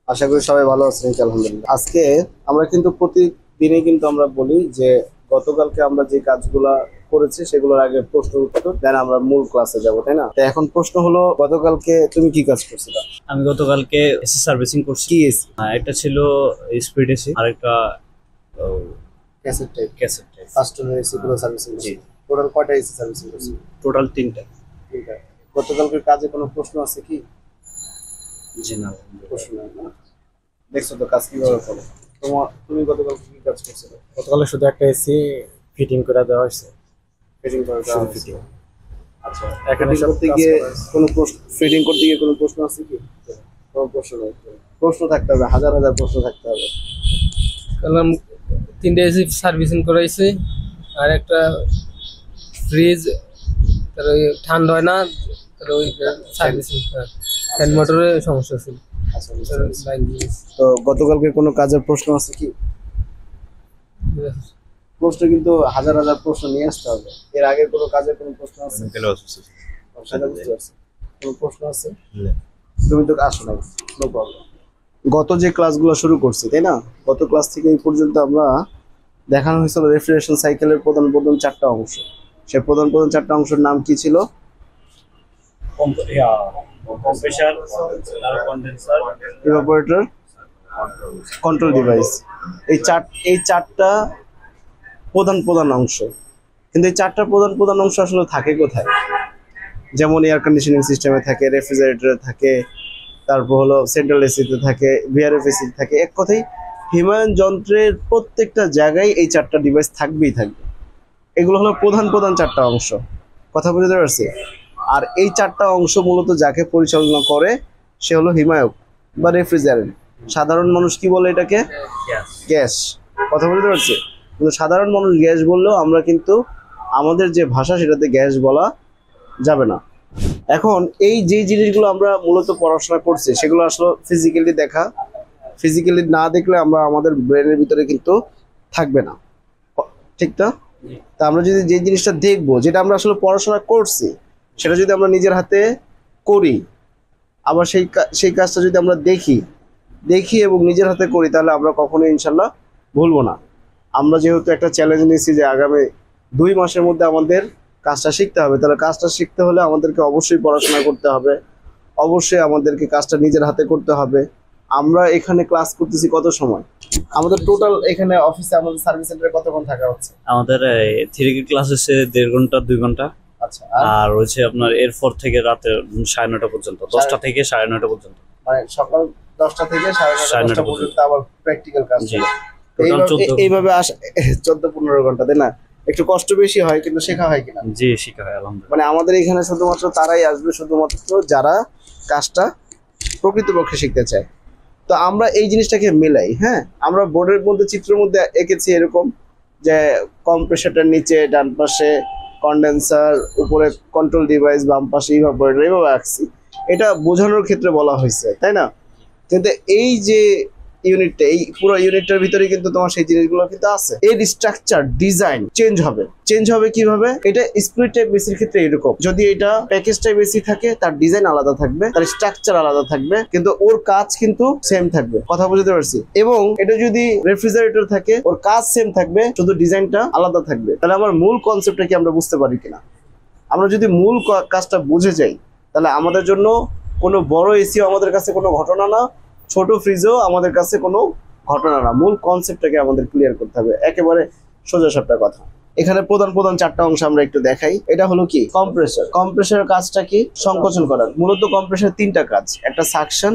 আশা করি সবাই ভালো আছেন, আলহামদুলিল্লাহ। আজকে আমরা কিন্তু প্রতিদিনই কিন্তু আমরা বলি যে গতকালকে আমরা যে কাজগুলা করেছি সেগুলোর আগে প্রশ্ন উত্তর দেন আমরা মূল ক্লাসে যাব, তাই না? তো এখন প্রশ্ন হলো, গতকালকে তুমি কি কাজ করছিলে? আমি গতকালকে এসি সার্ভিসিং করছি। কি এসি? একটা ছিল স্পিড এসি, আরেকটা cassette type. Cassette type. First AC গুলো সার্ভিসিং করছি। টোটাল কয়টা এসি সার্ভিসিং করছি? টোটাল তিনটা। তিনটা। গতকালকের কাজে কোনো প্রশ্ন আছে কি? জি না, প্রশ্ন নাই না? দেখছো তো কাজ কিভাবে করে। তুমি গতকালকে কি কাজ করছিলে? গতকালে শুধু একটা এসি ফিটিং করে দেওয়া হয়েছে। ফিটিং করে দেওয়া শুধু হয়েছে। ফিটিং। আচ্ছা, এখানে ফিটিং সব করতে কাজ গিয়ে করা হয়েছে। কোনো প্রশ্ন, ফিটিং করতে গিয়ে কোনো প্রশ্ন আছে কি? কোনো প্রশ্ন নেই। প্রশ্ন থাকতে হবে, হাজার হাজার প্রশ্ন থাকতে হবে। কারণ তিনটে এসি সার্ভিসিং করাইছে, আর একটা ফ্রিজ তার ওই ঠান্ডা হয় না, তার ওই সার্ভিসিং ফ্যান মোটরের সমস্যা ছিল। আচ্ছা, বুঝতে তার পেরেছি। লাইন দিয়ে তো গতকালকে কোনো কাজের প্রশ্ন আছে কি? প্রশ্ন কিন্তু হাজার হাজার প্রশ্ন নিয়ে আসতে হবে। এর আগে কোনো কাজের কোনো প্রশ্ন আছে? সেটা বুঝতে পারছি। কোনো প্রশ্ন আছে? তুমি তো আসো না, নো প্রবলেম। গত যে ক্লাসগুলো শুরু করছি, তাই না? গত ক্লাস থেকে এই পর্যন্ত আমরা দেখানো হয়েছিল রেফ্রিজারেশন সাইকেলের প্রধান প্রধান চারটা অংশ। সেই প্রধান প্রধান চারটা অংশের নাম কি ছিল? Compressor, condenser, evaporator, control device. এই চারটা প্রধান প্রধান অংশ। কিন্তু এই চারটা প্রধান প্রধান অংশ আসলে থাকে কোথায়? যেমন এয়ার কন্ডিশনিং সিস্টেমে থাকে, রেফ্রিজারেটরে থাকে, তারপর হলো সেন্ট্রাল এসিতে থাকে, ভিআরএফ এসিতে থাকে। এক কথায় হিমায়ন যন্ত্রের প্রত্যেকটা জায়গায় এই চারটা ডিভাইস থাকবেই থাকবে। এগুলো হলো প্রধান প্রধান চারটা অংশ। কথা বুঝতে পারছি? আর এই চারটা অংশ মূলত যাকে পরিচালনা করে সে হলো হিমায়ক বা রেফ্রিজারেন্ট। সাধারণ মানুষ কি বলে এটাকে? গ্যাস। কথা বুঝতে পারছি? কিন্তু সাধারণ মানুষ গ্যাস বললেও আমরা কিন্তু আমাদের যে ভাষা সেটাতে গ্যাস বলা যাবে না। এখন এই যে জিনিসগুলো আমরা মূলত পড়াশোনা করছি সেগুলো আসলে ফিজিক্যালি দেখা, ফিজিক্যালি না দেখলে আমরা আমাদের ব্রেনের ভিতরে কিন্তু থাকবে না, ঠিক না? তা আমরা যদি যে জিনিসটা দেখবো, যেটা আমরা আসলে পড়াশোনা করছি, সেটা যদি আমরা নিজের হাতে করি, আবার সেই কাজটা যদি আমরা দেখি এবং নিজের হাতে করি, তাহলে আমরা কখনোই ইনশাল্লাহ ভুলবো না। আমরা যেহেতু একটা চ্যালেঞ্জ নিয়েছি যে আগামী 2 মাসের মধ্যে আমাদের কাজটা শিখতে হবে, তাহলে কাজটা শিখতে হলে আমাদেরকে অবশ্যই পড়াশোনা করতে হবে, অবশ্যই আমাদেরকে কাজটা নিজের হাতে করতে হবে। আমরা এখানে ক্লাস করতেছি কত সময়? আমাদের টোটাল এখানে অফিসে আমাদের সার্ভিস সেন্টারে কতক্ষণ থাকা হচ্ছে? আমাদের থিওরি ক্লাস হচ্ছে 1.5 ঘন্টা 2 ঘন্টা। আচ্ছা, আর হচ্ছে আপনার এরপর থেকে রাতে 9:30 পর্যন্ত, 10টা থেকে 9:30 পর্যন্ত। মানে সকাল 10টা থেকে 9:30 পর্যন্ত আবার প্র্যাকটিক্যাল কাজ। জি, টোটাল 14। এইভাবে 14-15 ঘন্টা, তাই না? একটু কষ্ট বেশি হয়, কিন্তু শেখা হয় কিনা? জি, শেখা হয় আলহামদুলিল্লাহ। মানে আমাদের এখানে শুধুমাত্র তারাই আসবে, শুধুমাত্র যারা কাজটা প্রকৃতপক্ষে শিখতে চায়। তো আমরা এই জিনিসটাকে মিলাই। হ্যাঁ, আমরা বোর্ডের মধ্যে চিত্রের মধ্যে এঁকেছি এরকম যে কম্প্রেসারটার নিচে ডান পাশে কন্ডেন্সার, উপরে কন্ট্রোল ডিভাইস, বাম পাশে ইভাপোরেটর, এভাবে আঁকছি। এটা বোঝানোর ক্ষেত্রে বলা হয়েছে, তাই না? কিন্তু এই যে ইউনিটটা, এই পুরো ইউনিটটার ভিতরে কিন্তু তোমার সেই জিনিসগুলো কিন্তু আছে। এর স্ট্রাকচার, ডিজাইন চেঞ্জ হবে কিভাবে? এটা স্প্লিট টাইপ বেসির ক্ষেত্রে এরকম, যদি এটা প্যাকেজ টাইপ বেসি থাকে তার ডিজাইন আলাদা থাকবে, তার স্ট্রাকচার আলাদা থাকবে, কিন্তু ওর কাজ কিন্তু সেম থাকবে। কথা বুঝতে পারছি? এবং এটা যদি রেফ্রিজারেটর থাকে, ওর কাজ সেম থাকবে, শুধু ডিজাইনটা আলাদা থাকবে। তাহলে আমার মূল কনসেপ্টটা কি আমরা বুঝতে পারি কিনা? আমরা যদি মূল কাজটা বুঝে যাই, তাহলে আমাদের জন্য কোনো বড় এসিও আমাদের কাছে কোনো ঘটনা না, ছোট ফ্রিজও আমাদের কাছে কোনো ঘটনা না। মূল কনসেপ্টটাকে আমাদের ক্লিয়ার করতে হবে, একেবারে সোজা সাপটা কথা। এখানে প্রধান প্রধান চারটা অংশ আমরা একটু দেখাই। এটা হলো কি? কম্প্রেসার। কম্প্রেসারের কাজটা কি? সংকোচন করা। মূলত কম্প্রেসার 3টা কাজ, একটা সাকশন,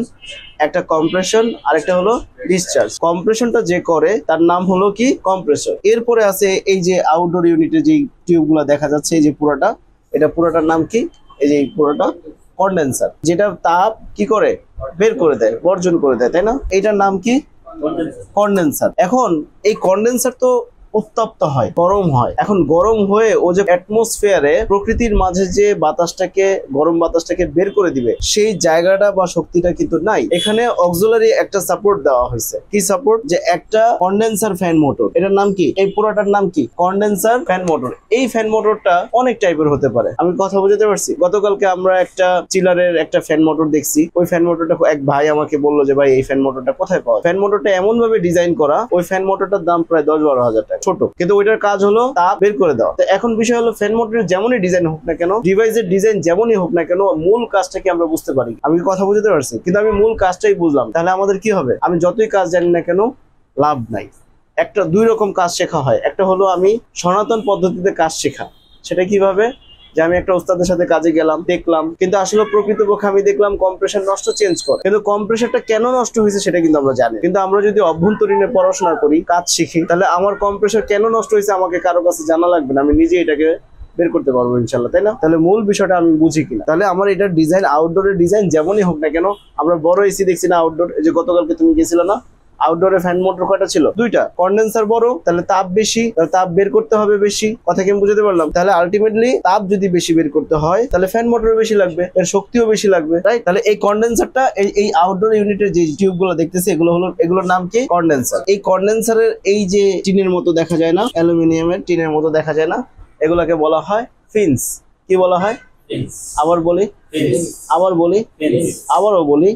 একটা কম্প্রেশন, আর একটা হলো ডিসচার্জ। কম্প্রেশনটা যে করে তার নাম হলো কি? কম্প্রেসর। এরপরে আছে এই যে আউটডোর ইউনিটে যে টিউবগুলো দেখা যাচ্ছে, এই যে পুরোটা, এটা পুরোটার নাম কি? এই যে পুরোটা কন্ডেন্সার, যেটা তাপ কি করে? বের করে দেয়, বর্জন করে দেয়, তাই না? এটার নাম কি? কন্ডেন্সার। এখন এই কন্ডেন্সার তো উত্তপ্ত হয়, গরম হয়। এখন গরম হয়ে ও যে অ্যাটমসফিয়ারে প্রকৃতির মাঝে যে বাতাসটাকে, গরম বাতাসটাকে বের করে দিবে, সেই জায়গাটা বা শক্তিটা কিন্তু নাই। এখানে অক্সিলারি একটা সাপোর্ট দেওয়া হয়েছে। কি সাপোর্ট? যে একটা কন্ডেন্সার ফ্যান মোটর। এটার নাম কি? এই পুরোটার নাম কি? Condenser fan motor. এই ফ্যান মোটরটা অনেক টাইপের হতে পারে। আমি কথা বুঝাতে পারছি? গতকালকে আমরা একটা চিলারের একটা ফ্যান মোটর দেখছি। ওই ফ্যান মোটরটা এক ভাই আমাকে বললো যে ভাই এই ফ্যান মোটরটা কোথায় পাওয়া? ফ্যান মোটরটা এমন ভাবে ডিজাইন করা, ওই ফ্যান মোটরটার দাম প্রায় 10-12 হাজার টাকা। ছোট, কিন্তু ওইটার কাজ হলো তাপ বের করে দেওয়া। তো এখন বিষয় হলো ফ্যান মোটরের যেমনই ডিজাইন হোক না কেন, ডিভাইসের ডিজাইন যেমনই হোক না কেন, মূল কাজটা কি আমরা বুঝতে পারি? আমি কথা বুঝতে পারছি, কিন্তু আমি মূল কাজটাই বুঝলাম, তাহলে আমাদের কি হবে? আমি যতই কাজ জানি না কেন, লাভ নাই। একটা দুই রকম কাজ শেখা হয়। একটা হলো আমি সনাতন পদ্ধতিতে কাজ শেখা। সেটা কিভাবে? যে আমি একটা ওস্তাদের সাথে কাজে গেলাম, দেখলাম, কিন্তু আসলে প্রকৃতপক্ষে আমি দেখলাম কম্প্রেসার নষ্ট, চেঞ্জ করে। কিন্তু কম্প্রেসারটা কেন নষ্ট হয়েছে সেটা কিন্তু আমরা জানি। কিন্তু আমরা যদি অভ্যন্তরীণে পড়াশোনা করি, কাজ শিখি, তাহলে আমার কম্প্রেসার কেন নষ্ট হয়েছে আমাকে কারো কাছে জানা লাগবে না, আমি নিজে এটাকে বের করতে পারবো ইনশাল্লাহ, তাই না? তাহলে মূল বিষয়টা আমি বুঝি কিনা। তাহলে আমার এটার ডিজাইন, আউটডোরের ডিজাইন যেমনই হোক না কেন, আমরা বড় এসি দেখছি না আউটডোর, এই যে গতকালকে তুমি গেছিল না, আউটডোরে ফ্যান মোটর কয়টা ছিল? 2টা। কন্ডেন্সার বড়, তাহলে তাপ বেশি, তাপ বের করতে হবে বেশি। কথা কি আমি বুঝাতে পারলাম? তাহলে আলটিমেটলি তাপ যদি বেশি বের করতে হয়, তাহলে ফ্যান মোটর বেশি লাগবে, এর শক্তিও বেশি লাগবে, রাইট? তাহলে এই কন্ডেন্সারটা, এই আউটডোর ইউনিটের যে টিউব গুলো দেখতেছি, এগুলোর নাম কি? কন্ডেন্সার। এই কন্ডেন্সারের এই যে টিনের মতো দেখা যায় না, অ্যালুমিনিয়ামের টিনের মতো দেখা যায় না, এগুলাকে বলা হয় ফিন্স। কি বলা হয়? আবার বলি, আবারও বলি,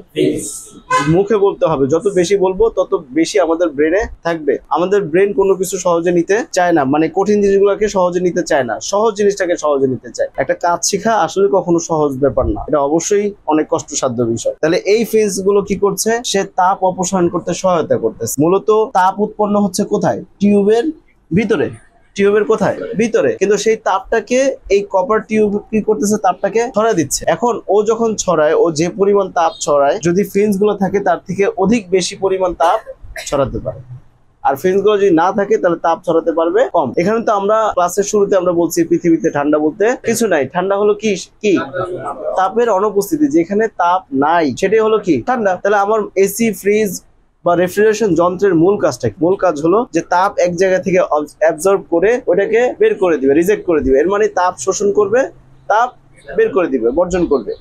মুখে বলতে হবে। যত বেশি বলবো তত বেশি আমাদের ব্রেনে থাকবে। আমাদের ব্রেন কোনো কিছু সহজে নিতে চায় না, মানে কঠিন জিনিসগুলোকে সহজে নিতে চায় না, সহজ জিনিসটাকে সহজে নিতে চায়। একটা কাজ শেখা আসলে কখনো সহজ ব্যাপার না, এটা অবশ্যই অনেক কষ্টসাধ্য বিষয়। তাহলে এই ফিন্স গুলো কি করছে? সে তাপ অপসারণ করতে সহায়তা করতেছে। মূলত তাপ উৎপন্ন হচ্ছে কোথায়? টিউবের ভিতরে। টিউবের কোথায়? ভিতরে। কিন্তু সেই তাপটাকে এই কপার টিউব কি করতেছে? তাপটাকে ছড়ায় দিচ্ছে। এখন ও যখন ছড়ায়, ও যে পরিমাণ তাপ ছড়ায়, যদি ফিন্স গুলো থাকে তার থেকে অধিক বেশি পরিমাণ তাপ ছড়াতে পারে। আর ফিন্স গুলো যদি না থাকে তাহলে তাপ ছড়াতে পারবে কম। এখানে তো আমরা ক্লাসের শুরুতে আমরা বলছি পৃথিবীতে ঠান্ডা বলতে কিছু নাই। ঠান্ডা হলো কি? তাপের অনুপস্থিতি। যেখানে তাপ নাই সেটাই হলো কি? ঠান্ডা। তাহলে আমার এসি, ফ্রিজ বা রেফ্রিজারেশন যন্ত্রের মূল কাজটা, মূল কাজ হলো যে তাপ এক জায়গা থেকে অ্যাবজর্ব করে ওটাকে বের করে দিবে, রিজেক্ট করে দিবে। এর মানে তাপ শোষণ করবে, তাপ বের করে দিবে, বর্জন করবে।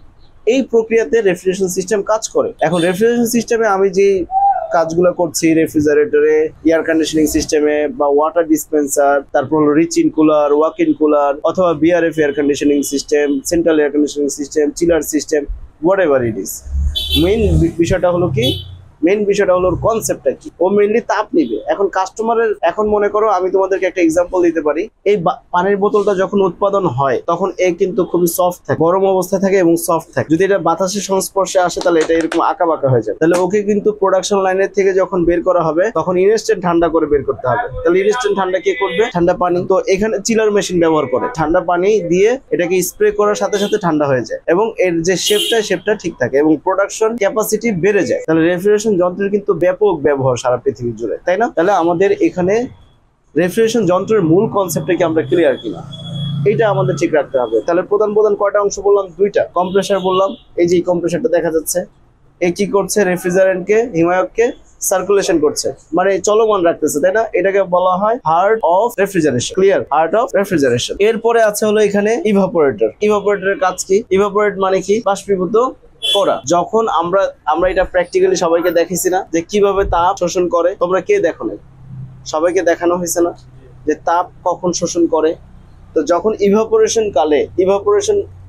এই প্রক্রিয়াতে রেফ্রিজারেশন সিস্টেম কাজ করে। এখন রেফ্রিজারেশন সিস্টেমে আমি যে কাজগুলো করছি, রেফ্রিজারেটরে, এয়ার কন্ডিশনিং সিস্টেমে বা ওয়াটার ডিসপেন্সার, তারপর হলো reach in cooler, walk in cooler, অথবা VRF air conditioning system, central air conditioning system, chiller system, whatever it is, main বিষয়টা হলো কি? মেইন বিষয়টা হলো কনসেপ্টটা কি? ও মেইনলি তাপ নিবে। এখন কাস্টমারের, এখন মনে করো আমি তোমাদেরকে একটা এক্সাম্পল দিতে পারি। এই পানির বোতলটা যখন উৎপাদন হয় তখন এ কিন্তু খুবই সফট থাকে, গরম অবস্থায় থাকে এবং সফট থাকে। যদি এটা বাতাসের সংস্পর্শে আসে তাহলে এটা এরকম আঁকা বাঁকা হয়ে যায়। তাহলে ওকে কিন্তু প্রোডাকশন লাইনের থেকে যখন বের করা হবে তখন ইনস্ট্যান্ট ঠান্ডা করে বের করতে হবে। তাহলে ইনস্ট্যান্ট ঠান্ডা কে করবে? ঠান্ডা পানি। তো এখানে চিলার মেশিন ব্যবহার করে ঠান্ডা পানি দিয়ে এটাকে স্প্রে করার সাথে সাথে ঠান্ডা হয়ে যায় এবং এর যে শেপটা ঠিক থাকে এবং প্রোডাকশন ক্যাপাসিটি বেড়ে যায়। তাহলে রেফ্রিজারেশন যন্ত্রের কিন্তু ব্যাপক ব্যবহার সারা পৃথিবী জুড়ে, তাই না? তাহলে আমাদের এখানে রেফ্রিজারেশন যন্ত্রের মূল কনসেপ্টটা কি আমরা ক্লিয়ার কিনা এটা আমাদের ঠিক রাখতে হবে। তাহলে প্রধান কয়টা অংশ বললাম? 2টা। কম্প্রেসার বললাম, এই যে কম্প্রেসারটা দেখা যাচ্ছে, এ কি করছে? রেফ্রিজারেন্টকে, হিমায়ককে সার্কুলেশন করছে, মানে চলমান রাখতেছে, তাই না? এটাকে বলা হয় heart of refrigeration. Clear? Heart of refrigeration. এরপরে আছে হলো এখানে ইভাপোরেটর। ইভাপোরেটরের কাজ কি? ইভাপোরেট মানে কি? বাষ্পীভূত করা। যখন আমরা এটা প্র্যাকটিক্যালি সবাইকে দেখিছি না যে কিভাবে তাপ শোষণ করে? তোমরা কে দেখো না? সবাইকে দেখানো হয়েছে না যে তাপ কখন শোষণ করে? তো যখন ইভাপোরেশন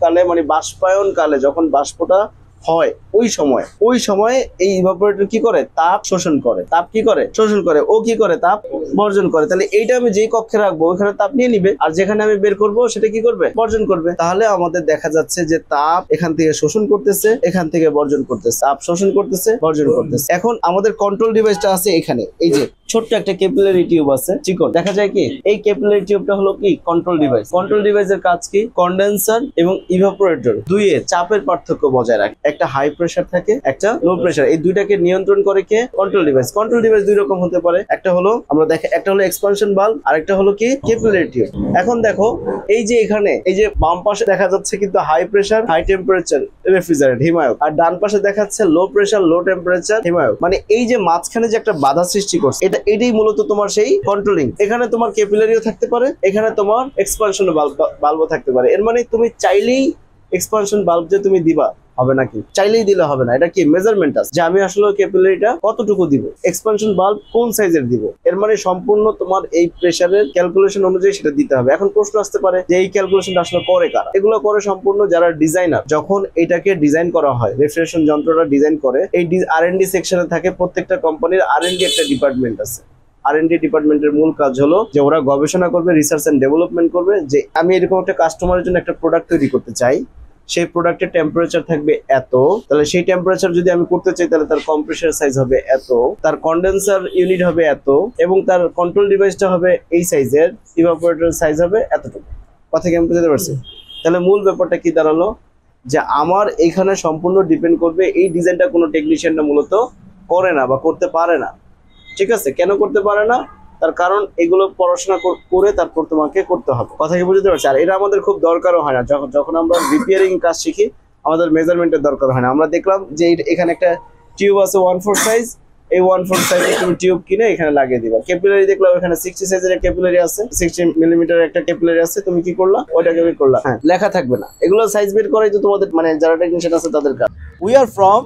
কালে মানে বাষ্পায়ন কালে যখন বাষ্পটা হয় ওই সময় এই ইভাপোরেটর কি করে? তাপ শোষণ করে। তাপ কি করে? শোষণ করে। ও কি করে? তাপ বর্জন করে। তাহলে এইটা আমি যেই কক্ষে রাখবো ওখানে তাপ নিয়ে নিবে, আর যেখানে আমি বের করব সেটা কি করবে? বর্জন করবে। তাহলে আমাদের দেখা যাচ্ছে যে তাপ এখান থেকে শোষণ করতেছে, এখান থেকে বর্জন করতেছে, তাপ শোষণ করতেছে, বর্জন করতেছে। এখন আমাদের কন্ট্রোল ডিভাইসটা আছে এখানে, এই যে ছোট্ট একটা ক্যাপিলারি টিউব আছে, চিকন দেখা যায় কি? এই ক্যাপিলারি টিউবটা হলো কি? Control device. কন্ট্রোল ডিভাইসের কাজ কি? কন্ডেন্সার এবং ইভাপোরেটর দুইয়ের চাপের পার্থক্য বজায় রাখে। একটা হাই প্রেসার থাকে, একটা লো প্রেসার। এই দুইটাকে নিয়ন্ত্রণ করে কে? Control device. কন্ট্রোল ডিভাইস দুই রকম হতে পারে। একটা হলো আমরা দেখে, একটা হলো এক্সপানশন ভালভ, আর একটা হলো কি? Capillary tube. এখন দেখো এই যে এখানে এই যে বাম পাশে দেখা যাচ্ছে কিন্তু high pressure high temperature refrigerant হিমায়ক, আর ডান পাশে দেখাচ্ছে লো প্রেসার লো টেম্পারেচার হিমায়ক। মানে এই যে মাঝখানে যে একটা বাধা সৃষ্টি করছে এটাই মূলত তোমার সেই কন্ট্রোলিং। এখানে তোমার ক্যাপিলারিও থাকতে পারে, এখানে তোমার এক্সপানশন বাল্বও থাকতে পারে। এর মানে তুমি চাইলেই এক্সপানশন বাল্ব যে তুমি দিবা হবে নাকি, চাইলেই দিলে হবে না। এটা কি মেজারমেন্ট আছে যে আমি আসলে ক্যাপিলারিটা কতটুকু দিব, এক্সপানশন বাল্ব কোন সাইজের দিব। এর মানে সম্পূর্ণ তোমার এই প্রেসারের ক্যালকুলেশন অনুযায়ী সেটা দিতে হবে। এখন প্রশ্ন আসতে পারে যে এই ক্যালকুলেশনটা আসলে করে কারা? এগুলো করে সম্পূর্ণ যারা ডিজাইনার। যখন এটাকে ডিজাইন করা হয়, রেফ্রিজারেশন যন্ত্রটা ডিজাইন করে, এই R&D সেকশনে থাকে প্রত্যেকটা কোম্পানির R&D একটা ডিপার্টমেন্ট আছে। R&D ডিপার্টমেন্টের মূল কাজ হলো যে ওরা গবেষণা করবে, রিসার্চ এন্ড ডেভেলপমেন্ট করবে যে আমি এরকম একটা কাস্টমারের জন্য একটা প্রোডাক্ট তৈরি করতে চাই, সেই প্রোডাক্টের টেম্পারেচার থাকবে এত, তাহলে সেই টেম্পারেচার যদি আমি করতে চাই তাহলে তার কম্প্রেসার সাইজ হবে এত, তার কন্ডেন্সার ইউনিট হবে এত, এবং তার কন্ট্রোল ডিভাইসটা হবে এই সাইজের, ইভাপোরেটর সাইজ হবে এতটুকু। কথা কি আমি বুঝতে পারছি? তাহলে মূল ব্যাপারটা কি দাঁড়ালো যে আমার এইখানে সম্পূর্ণ ডিপেন্ড করবে, এই ডিজাইনটা কোনো টেকনিশিয়ানরা মূলত করে না বা করতে পারে না। ঠিক আছে, কেন করতে পারে না? তার কারণ এগুলো পড়াশোনা করে তারপর তোমাকে করতে হবে। কথা কি বুঝতে পারছি? আর এটা আমাদের খুব দরকারও হয় না। যখন আমরা রিপেয়ারিং কাজ শিখি আমাদের মেজারমেন্টের দরকার হয় না। আমরা দেখলাম যে এখানে একটা টিউব আছে 1/4 সাইজ, এই 1/4 সাইজের তুমি টিউব কিনে এখানে লাগিয়ে দিবা। ক্যাপিলারি দেখলাম এখানে 60 সাইজের ক্যাপিলারি আছে, 60 মিলিমিটারের একটা ক্যাপিলারি আছে, তুমি কি করলা? ওইটাকে বের করলা। হ্যাঁ, লেখা থাকবে না। এগুলো সাইজ বের করাই তো তোমাদের মানে যারা টেকনিশিয়ান আছে তাদের কাজ। We are from